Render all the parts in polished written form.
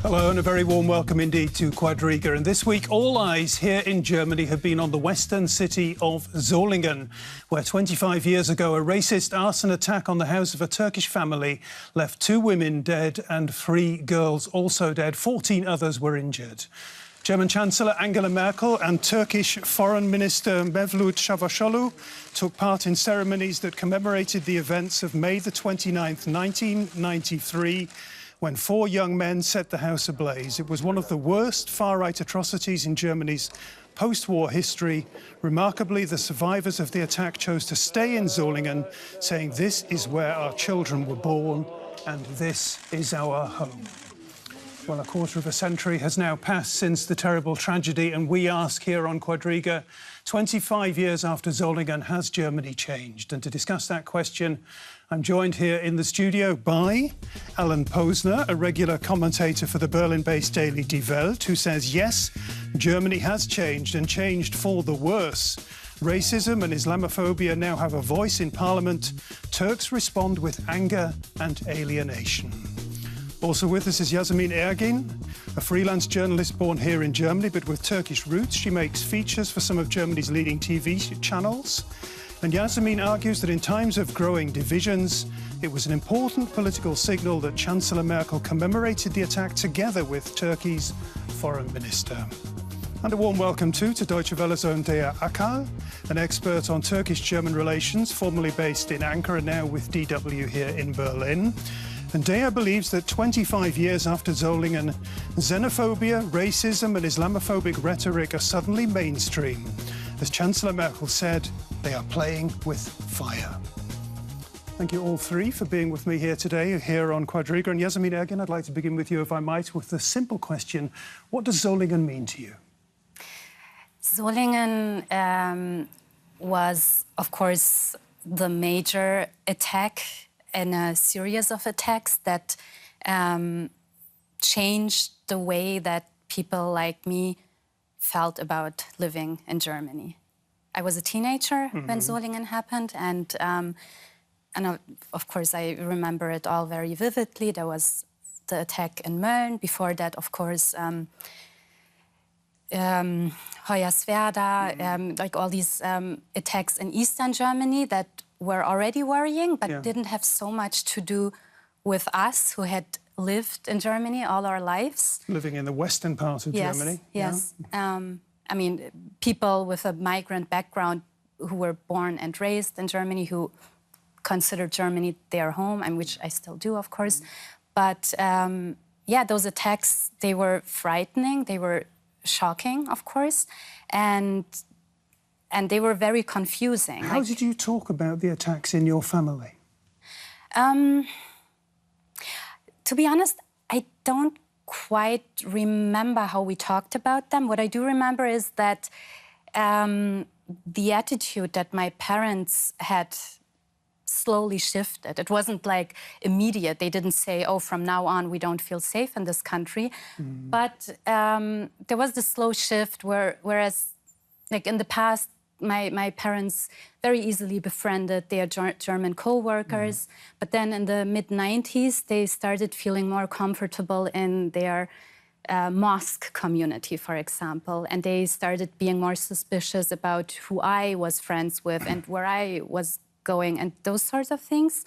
Hello and a very warm welcome indeed to Quadriga. And this week, all eyes here in Germany have been on the western city of Solingen, where 25 years ago a racist arson attack on the house of a Turkish family left 2 women dead and 3 girls also dead. 14 others were injured. German Chancellor Angela Merkel and Turkish Foreign Minister Mevlut Çavuşoğlu took part in ceremonies that commemorated the events of May the 29th, 1993, when 4 young men set the house ablaze. It was one of the worst far-right atrocities in Germany's post-war history. Remarkably, the survivors of the attack chose to stay in Solingen, saying, "This is where our children were born, and this is our home." Well, a quarter of a century has now passed since the terrible tragedy, and we ask here on Quadriga, 25 years after Solingen, has Germany changed? And to discuss that question, I'm joined here in the studio by Alan Posener, a regular commentator for the Berlin-based daily Die Welt, who says, yes, Germany has changed and changed for the worse. Racism and Islamophobia now have a voice in Parliament. Turks respond with anger and alienation. Also with us is Yasemin Ergin, a freelance journalist born here in Germany but with Turkish roots. She makes features for some of Germany's leading TV channels. And Yasemin argues that in times of growing divisions, it was an important political signal that Chancellor Merkel commemorated the attack together with Turkey's foreign minister. And a warm welcome too to Deutsche Welle's own Akal, an expert on Turkish-German relations, formerly based in Ankara, now with DW here in Berlin. And Deger believes that 25 years after Solingen, xenophobia, racism and Islamophobic rhetoric are suddenly mainstream. As Chancellor Merkel said, they are playing with fire. Thank you all 3 for being with me here today, here on Quadriga. And Yasemin Ergin, I'd like to begin with you, if I might, with the simple question, what does Solingen mean to you? Solingen was, of course, the major attack in a series of attacks that changed the way that people like me felt about living in Germany. I was a teenager when Solingen happened, and of course I remember it all very vividly. There was the attack in Mölln. Before that, of course, Hoyerswerda, like all these attacks in Eastern Germany that were already worrying, but didn't have so much to do with us who had lived in Germany all our lives. Living in the western part of Germany. Yes. I mean, people with a migrant background who were born and raised in Germany, who considered Germany their home, and which I still do, of course. But yeah, those attacks, they were frightening, they were shocking, of course, and they were very confusing. How did you talk about the attacks in your family? To be honest, I don't quite remember how we talked about them. What I do remember is that the attitude that my parents had slowly shifted. It wasn't like immediate. They didn't say, oh, from now on, we don't feel safe in this country. But there was this slow shift whereas like in the past, my parents very easily befriended their German co-workers. But then in the mid-90s, they started feeling more comfortable in their mosque community, for example. And they started being more suspicious about who I was friends with and where I was going and those sorts of things.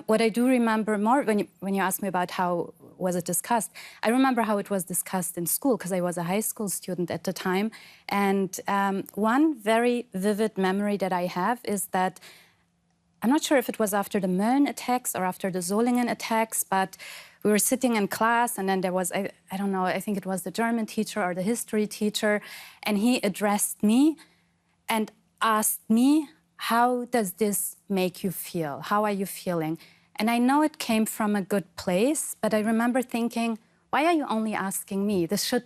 What I do remember more, when you ask me about how was it discussed, I remember how it was discussed in school, because I was a high school student at the time. And one very vivid memory that I have is that, I'm not sure if it was after the Mölln attacks or after the Solingen attacks, but we were sitting in class, and then there was, I don't know, I think it was the German teacher or the history teacher, and he addressed me and asked me, how does this make you feel? How are you feeling? And I know it came from a good place, but I remember thinking, why are you only asking me? This should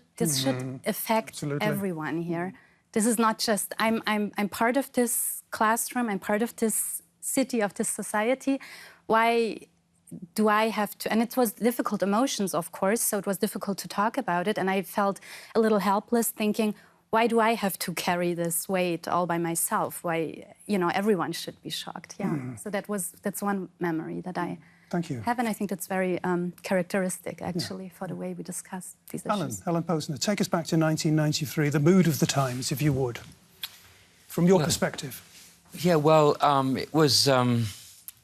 affect everyone here. This is not just, I'm part of this classroom, I'm part of this city, of this society. Why do I have to? And it was difficult emotions, of course, so it was difficult to talk about it. And I felt a little helpless, thinking, why do I have to carry this weight all by myself? Why, everyone should be shocked. Yeah. So that's one memory that I Thank you. have, and I think that's very characteristic, actually, for the way we discuss these issues. Alan Posener, take us back to 1993, the mood of the times, if you would, from your perspective. Yeah, well, it was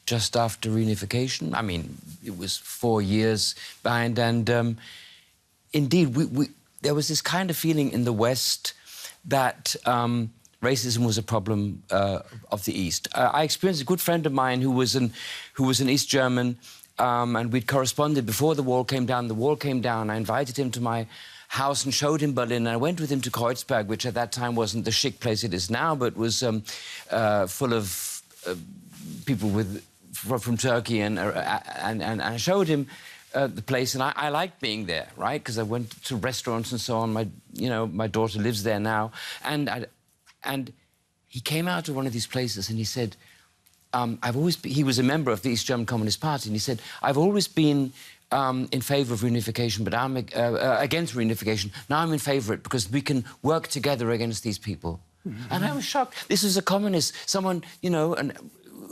just after reunification. I mean, it was 4 years behind, and indeed, there was this kind of feeling in the West that racism was a problem of the East. I experienced a good friend of mine who was an East German, and we'd corresponded before the wall came down. The wall came down. I invited him to my house and showed him Berlin. I went with him to Kreuzberg, which at that time wasn't the chic place it is now, but was full of people from Turkey, and I showed him the place, and I liked being there, right? Because I went to restaurants and so on. My daughter lives there now, and he came out to one of these places and he said, he was a member of the East German Communist Party, and he said, I've always been in favour of reunification, but I'm against reunification. Now I'm in favour of it because we can work together against these people. Mm-hmm. And I was shocked. This was a communist, someone,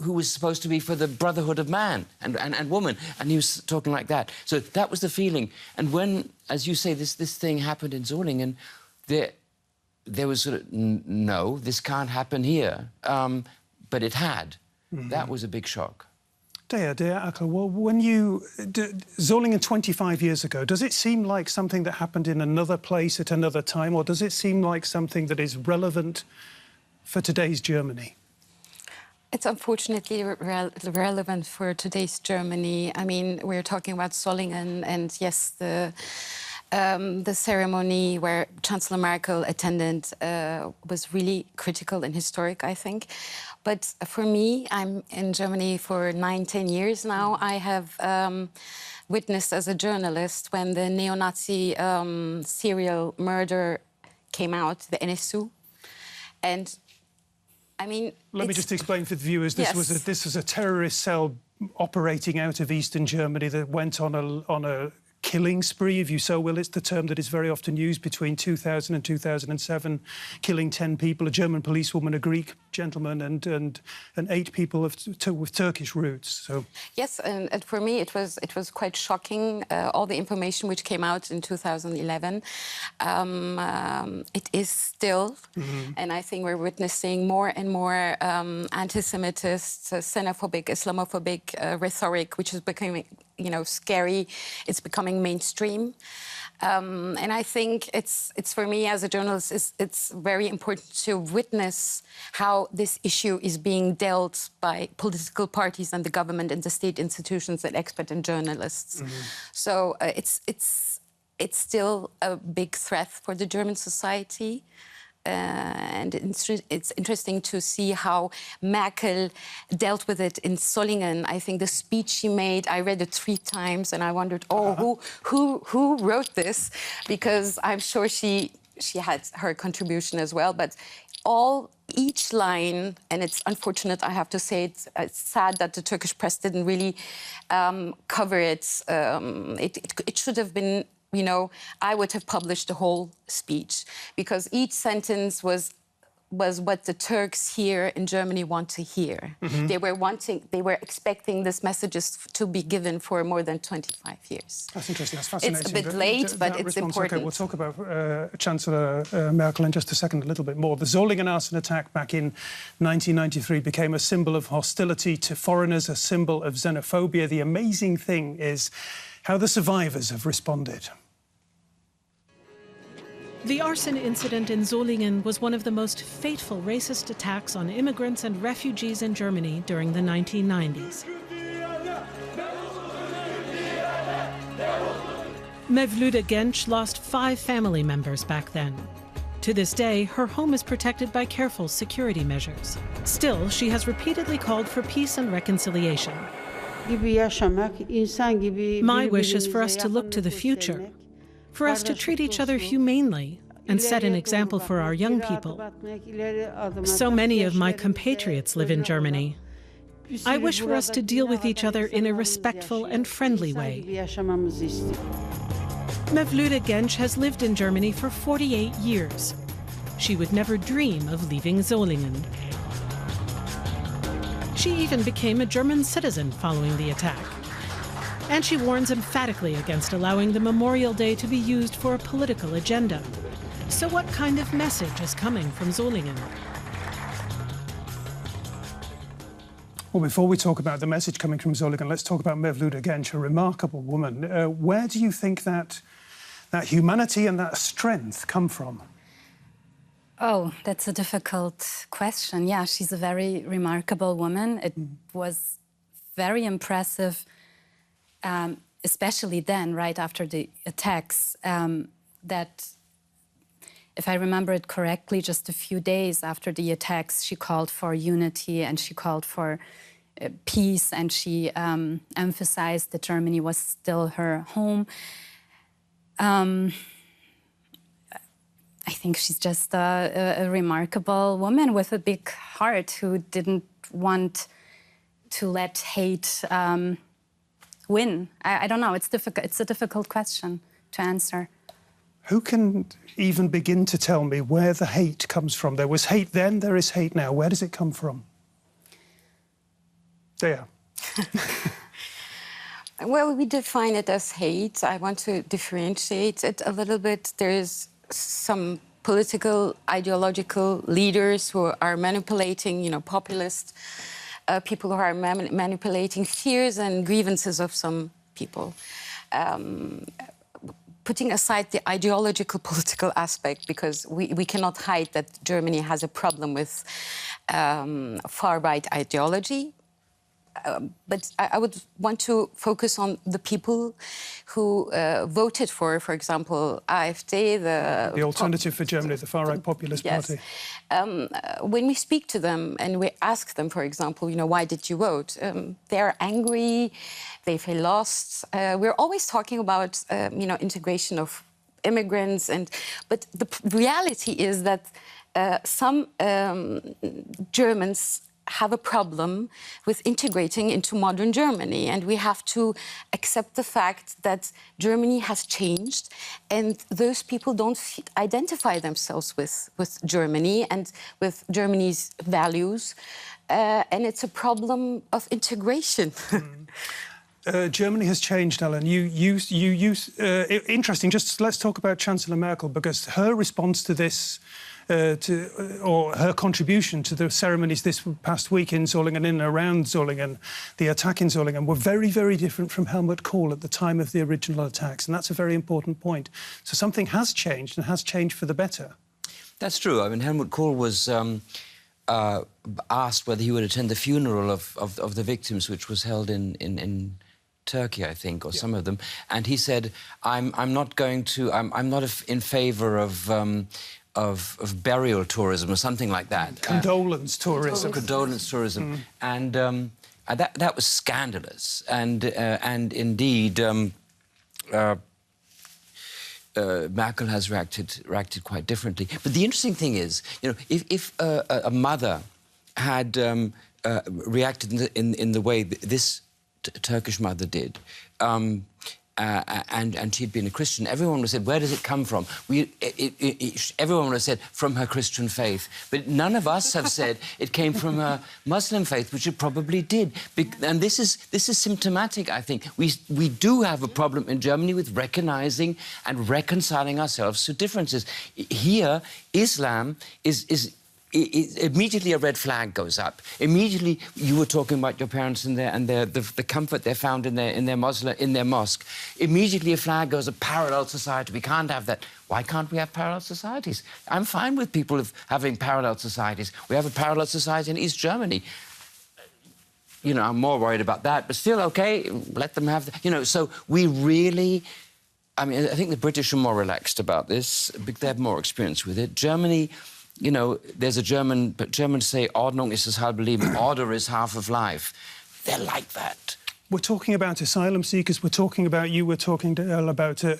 who was supposed to be for the brotherhood of man and woman, and he was talking like that. So that was the feeling. And when, as you say, this thing happened in Solingen, there was sort of, no, this can't happen here. But it had. Mm-hmm. That was a big shock. Deger, Akal, well, when Solingen 25 years ago, does it seem like something that happened in another place at another time, or does it seem like something that is relevant for today's Germany? It's unfortunately relevant for today's Germany. I mean, we're talking about Solingen, and yes, the ceremony where Chancellor Merkel attended was really critical and historic, I think. But for me, I'm in Germany for 9-10 years now. I have witnessed as a journalist when the neo-Nazi serial murder came out, the NSU, and I mean, let me just explain for the viewers. This was a terrorist cell operating out of Eastern Germany that went on a killing spree, if you so will. It's the term that is very often used between 2000 and 2007, killing 10 people, a German policewoman, a Greek gentleman, and 8 people with Turkish roots. So yes, and for me it was quite shocking. All the information which came out in 2011. It is still, and I think we're witnessing more and more anti-Semitist, xenophobic, Islamophobic rhetoric, which is becoming, scary. It's becoming mainstream, and I think it's for me as a journalist, it's very important to witness how this issue is being dealt by political parties and the government and the state institutions and expert and journalists. So it's still a big threat for the German society. And it's interesting to see how Merkel dealt with it in Solingen. I think the speech she made, I read it 3 times, and I wondered, who wrote this? Because I'm sure she had her contribution as well. But each line, and it's unfortunate, I have to say, it's sad that the Turkish press didn't really cover it. It should have been. I would have published the whole speech, because each sentence was what the Turks here in Germany want to hear. They were expecting these messages to be given for more than 25 years. That's interesting. That's fascinating. It's a bit late, but it's important. Okay, we'll talk about Chancellor Merkel in just a second, a little bit more. The Solingen arson attack back in 1993 became a symbol of hostility to foreigners, a symbol of xenophobia. The amazing thing is how the survivors have responded. The arson incident in Solingen was one of the most fateful racist attacks on immigrants and refugees in Germany during the 1990s. Mevlüde Genc lost 5 family members back then. To this day, her home is protected by careful security measures. Still, she has repeatedly called for peace and reconciliation. My wish is for us to look to the future, for us to treat each other humanely and set an example for our young people. So many of my compatriots live in Germany. I wish for us to deal with each other in a respectful and friendly way. Mevlüde Genc has lived in Germany for 48 years. She would never dream of leaving Solingen. She even became a German citizen following the attack. And she warns emphatically against allowing the Memorial Day to be used for a political agenda. So what kind of message is coming from Solingen? Well, before we talk about the message coming from Solingen, let's talk about Mevluda Genc, a remarkable woman. Where do you think that humanity and that strength come from? Oh, that's a difficult question. Yeah, she's a very remarkable woman. It was very impressive, especially then, right after the attacks, that, if I remember it correctly, just a few days after the attacks, she called for unity and she called for peace, and she emphasized that Germany was still her home. I think she's just a remarkable woman with a big heart who didn't want to let hate win. I don't know, it's difficult. It's a difficult question to answer. Who can even begin to tell me where the hate comes from? There was hate then, there is hate now. Where does it come from? There. Well, we define it as hate. I want to differentiate it a little bit. There is some political, ideological leaders who are manipulating, populist people who are manipulating fears and grievances of some people. Putting aside the ideological political aspect, because we cannot hide that Germany has a problem with far-right ideology. But I would want to focus on the people who voted for example, AfD, the Alternative for Germany, the far-right populist party. When we speak to them and we ask them, for example, why did you vote? They're angry, they feel lost. We're always talking about, integration of immigrants, but the reality is that some Germans have a problem with integrating into modern Germany, and we have to accept the fact that Germany has changed, and those people don't identify themselves with Germany and with Germany's values, and it's a problem of integration. Germany has changed, Ellen. Interesting. Just let's talk about Chancellor Merkel, because her response to this, or her contribution to the ceremonies this past week in Solingen, in and around Solingen, the attack in Solingen, were very, very different from Helmut Kohl at the time of the original attacks, and that's a very important point. So something has changed, and has changed for the better. That's true. I mean, Helmut Kohl was asked whether he would attend the funeral of the victims, which was held in Turkey, I think, or some of them, and he said, "I'm not going to. I'm not in favour of burial tourism or something like that. Condolence tourism. Condolence tourism, and that was scandalous. And indeed, Merkel has reacted quite differently. But the interesting thing is, if a mother had reacted in the way this Turkish mother did, and she'd been a Christian, everyone would have said, where does it come from? Everyone would have said, from her Christian faith. But none of us have said it came from her Muslim faith, which it probably did. And this is symptomatic, I think. We do have a problem in Germany with recognising and reconciling ourselves to differences. Here, Islam is immediately a red flag goes up. Immediately, you were talking about your parents and the comfort they found in their mosque. Immediately, a flag goes, a parallel society. We can't have that. Why can't we have parallel societies? I'm fine with people having parallel societies. We have a parallel society in East Germany. I'm more worried about that, but still, okay, let them have so we really... I mean, I think the British are more relaxed about this, because they have more experience with it. Germany... there's a but Germans say, Ordnung ist das halbe Leben. Order is half of life. They're like that. We're talking about asylum seekers. We're talking about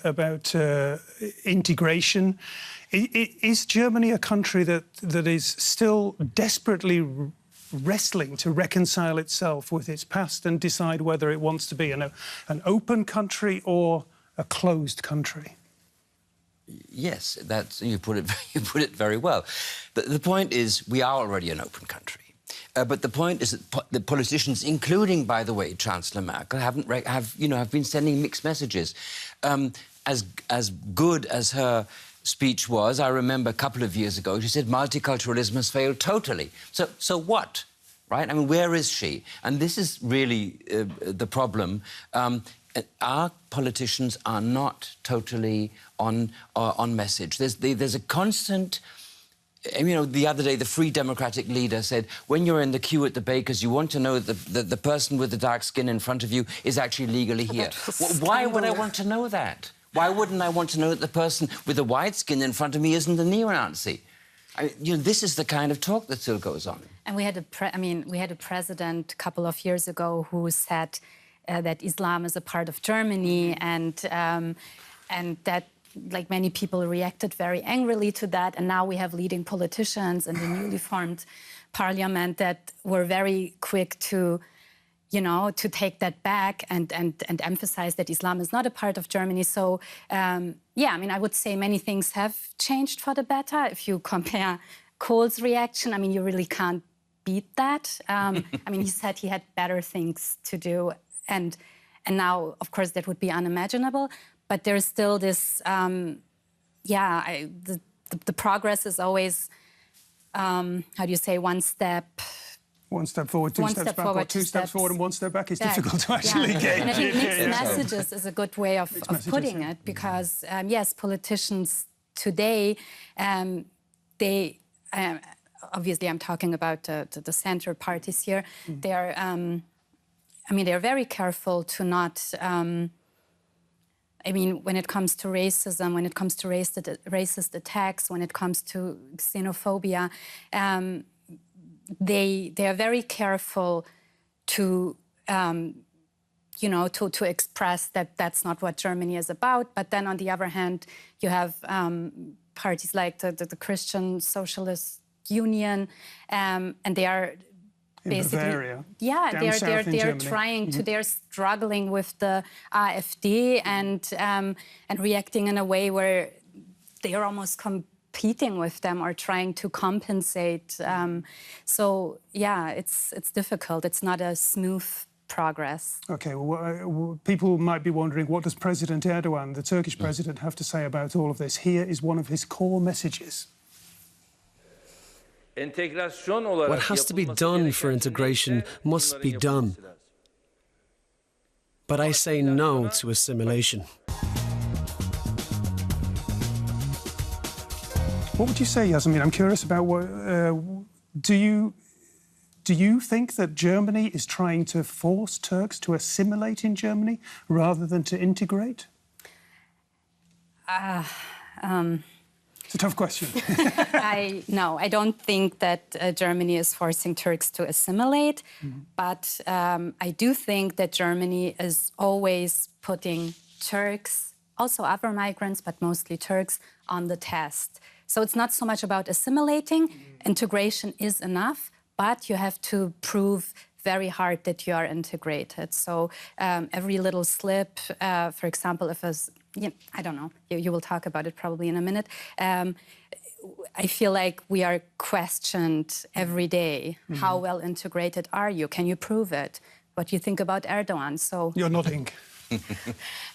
about integration. Is Germany a country that is still desperately wrestling to reconcile itself with its past and decide whether it wants to be an open country or a closed country? Yes, you put it very well. The point is, we are already an open country. But the point is that the politicians, including, by the way, Chancellor Merkel, have been sending mixed messages. As good as her speech was, I remember a couple of years ago, she said multiculturalism has failed totally. So what? Right? I mean, where is she? And this is really the problem. Our politicians are not totally on message. There's a constant... You know, the other day, the Free Democratic leader said, when you're in the queue at the baker's, you want to know that the person with the dark skin in front of you is actually legally here. Why would I want to know that? Why wouldn't I want to know that the person with the white skin in front of me isn't a neo-Nazi? This is the kind of talk that still goes on. And we had a president a couple of years ago who said that Islam is a part of Germany, and that, like, many people reacted very angrily to that. And now we have leading politicians in the newly formed parliament that were very quick to, to take that back and emphasize that Islam is not a part of Germany. So, yeah, I would say many things have changed for the better. If you compare Kohl's reaction, you really can't beat that. He said he had better things to do. And now, of course, that would be unimaginable. But there's still this, the progress is always, how do you say, one step... One step forward, two steps back, or two steps forward and one step back is difficult to actually get. And I think mixed messages is a good way of putting it, because, yes, politicians today, they... obviously, I'm talking about the center parties here. They are, they're very careful to not... when it comes to racism, when it comes to racist attacks, when it comes to xenophobia, they are very careful to, to express that that's not what Germany is about. But then, on the other hand, you have parties like the Christian Socialist Union, and they are... basically, Bavaria. Yeah, they're trying to. They're struggling with the AfD and reacting in a way where they are almost competing with them or trying to compensate. So yeah, it's difficult. It's not a smooth progress. Okay, well, people might be wondering, what does President Erdogan, the Turkish president, have to say about all of this? Here is one of his core messages. What has to be done for integration must be done. But I say no to assimilation. What would you say, Yasemin? I'm curious about what... Do you think that Germany is trying to force Turks to assimilate in Germany rather than to integrate? It's a tough question. No, I don't think that Germany is forcing Turks to assimilate, but I do think that Germany is always putting Turks, also other migrants, but mostly Turks, on the test. So it's not so much about assimilating. Integration is enough, but you have to prove very hard that you are integrated. So every little slip, for example, if a... I don't know, you will talk about it probably in a minute. I feel like we are questioned every day. How well integrated are you? Can you prove it? What do you think about Erdogan? So you're nodding.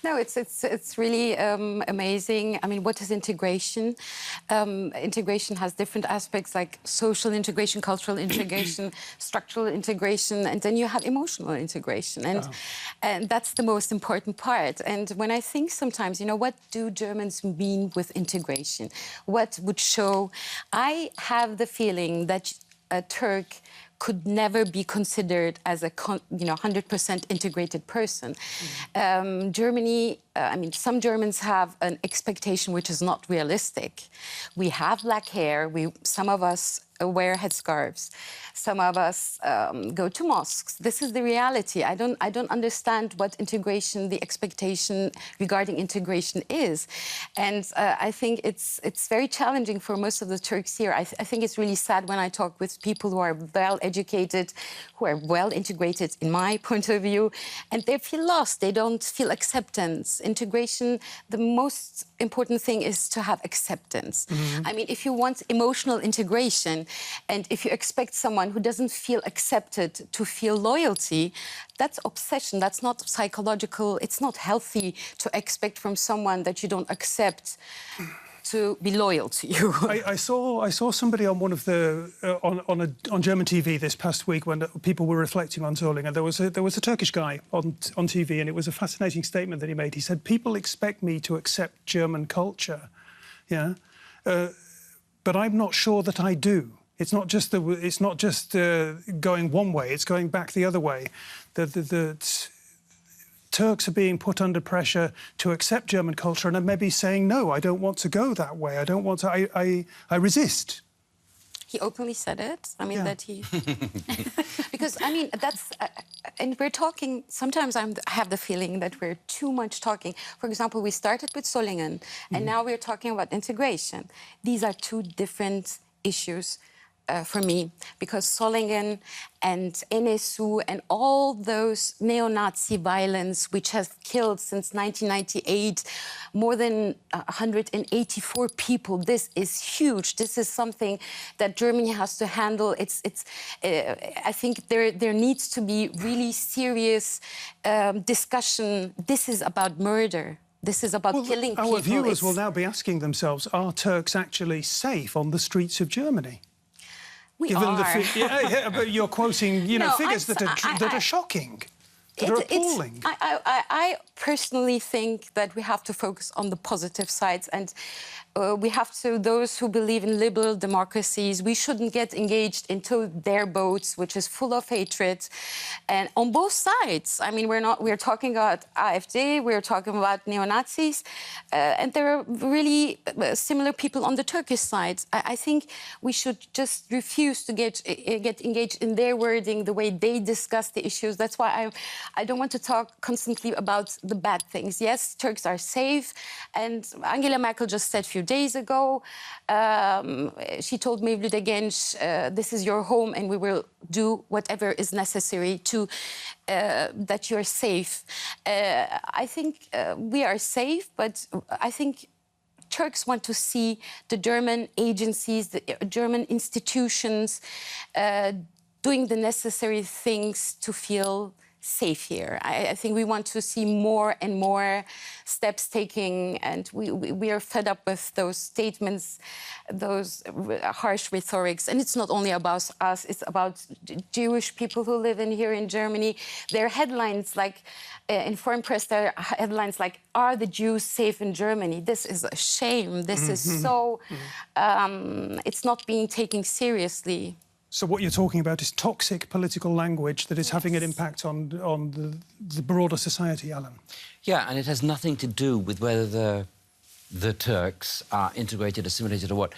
No, it's really amazing. What is integration? Integration has different aspects, like social integration, cultural integration, structural integration, and then you have emotional integration. And that's the most important part. And when I think sometimes, what do Germans mean with integration? What would show? I have the feeling that a Turk could never be considered as a 100% integrated person. Germany, some Germans have an expectation which is not realistic. We have black hair. Some of us wear headscarves. Some of us go to mosques. This is the reality. I don't understand what integration, the expectation regarding integration is. And I think it's very challenging for most of the Turks here. I think it's really sad when I talk with people who are well educated, who are well integrated, in my point of view, and they feel lost. They don't feel acceptance. Integration, the most important thing is to have acceptance. I mean, if you want emotional integration, and if you expect someone who doesn't feel accepted to feel loyalty, that's obsession. That's not psychological. It's not healthy to expect from someone that you don't accept to be loyal to you. I saw somebody on one of the on German TV this past week when people were reflecting on Solingen. There was a Turkish guy on TV, and it was a fascinating statement that he made. He said, "People expect me to accept German culture, yeah, but I'm not sure that I do. It's not just going one way; it's going back the other way. The Turks are being put under pressure to accept German culture and are maybe saying, no, I don't want to go that way. I don't want to, I resist." He openly said it. I mean, Yeah. that he... Because, I mean, that's... and we're talking... Sometimes I have the feeling that we're too much talking. For example, we started with Solingen, and now we're talking about integration. These are two different issues for me, because Solingen and NSU and all those neo-Nazi violence which has killed since 1998 more than 184 people, this is huge. This is something that Germany has to handle. I think there needs to be really serious discussion. This is about murder. This is about killing people. Our viewers will now be asking themselves, are Turks actually safe on the streets of Germany? We Given are. But you're quoting, you know, No, figures that are shocking, that are appalling. I personally think that we have to focus on the positive sides, and we have to, those who believe in liberal democracies, we shouldn't get engaged into their boats, which is full of hatred, and on both sides. I mean, we're talking about AfD, we're talking about neo-Nazis, and there are really similar people on the Turkish side. I think we should just refuse to get engaged in their wording, the way they discuss the issues. That's why I don't want to talk constantly about the bad things. Yes, Turks are safe, and Angela Merkel just said a few days ago, she told me, Genc, this is your home, and we will do whatever is necessary to that you're safe. I think we are safe, but I think Turks want to see the German agencies, the German institutions doing the necessary things to feel safe here. I think we want to see more and more steps taking, and we are fed up with those statements, those harsh rhetorics. And it's not only about us, it's about Jewish people who live here in Germany. There are headlines like, in foreign press, there are headlines like, "Are the Jews safe in Germany?" This is a shame. This is so, it's not being taken seriously. So what you're talking about is toxic political language that is having an impact on the broader society, Alan. Yeah, and it has nothing to do with whether the Turks are integrated, assimilated, or what.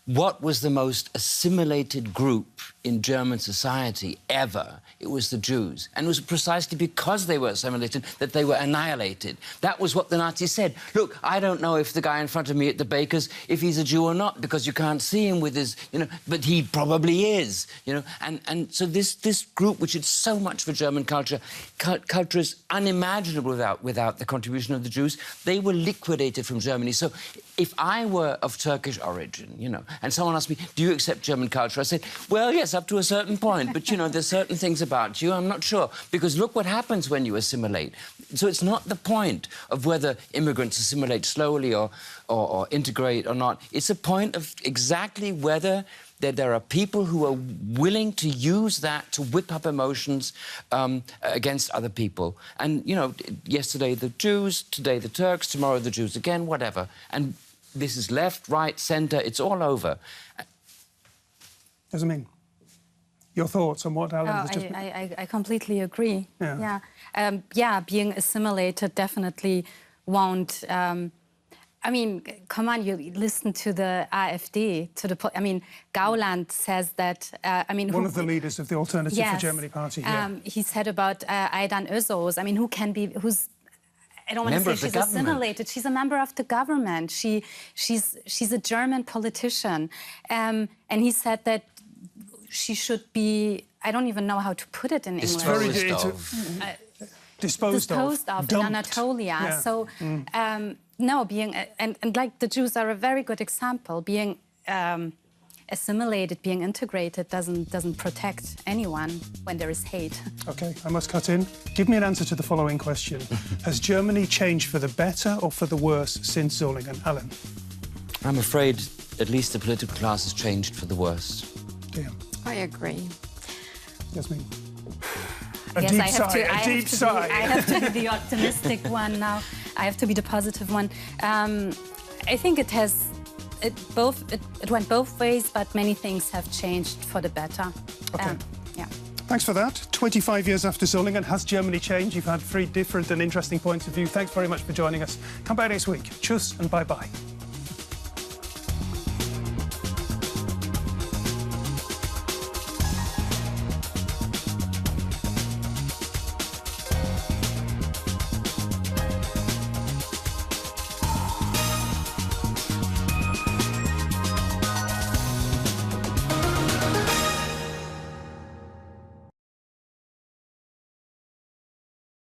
What was the most assimilated group in German society ever? It was the Jews. And it was precisely because they were assimilated that they were annihilated. That was what the Nazis said. Look, I don't know if the guy in front of me at the baker's, if he's a Jew or not, because you can't see him with his, you know, but he probably is, you know. And so this group, which is so much for German culture, culture is unimaginable without the contribution of the Jews. They were liquidated from Germany. So if I were of Turkish origin, you know, and someone asked me, do you accept German culture? I said, well, yes, up to a certain point. But, you know, there's certain things about you I'm not sure. Because look what happens when you assimilate. So it's not the point of whether immigrants assimilate slowly or integrate or not. It's a point of exactly whether there are people who are willing to use that to whip up emotions against other people. And, you know, yesterday the Jews, today the Turks, tomorrow the Jews again, whatever. And this is left, right, centre, it's all over. Yasemin, your thoughts on what Alan was just... I completely agree. Yeah. Yeah, being assimilated definitely won't... I mean, come on, you listen to the AfD, I mean, Gauland says that... I mean, one of the leaders of the Alternative for Germany party. Yeah. He said about Aydan Özos, I mean, who's... I don't want to say she's assimilated. She's a member of the government. She's a German politician. And he said that she should be, I don't even know how to put it in English. Disposed of. In Dumped. Anatolia. Yeah. So, no, being, and like the Jews are a very good example, being assimilated, being integrated doesn't protect anyone when there is hate. OK, I must cut in. Give me an answer to the following question. Has Germany changed for the better or for the worse since Solingen? Alan? I'm afraid at least the political class has changed for the worse. Yeah. I agree. Yasemin? I have to be the optimistic one now. I have to be the positive one. I think it went both ways, but many things have changed for the better. Okay. Yeah. Thanks for that. 25 years after Solingen, has Germany changed? You've had 3 different and interesting points of view. Thanks very much for joining us. Come back next week. Tschüss and bye-bye.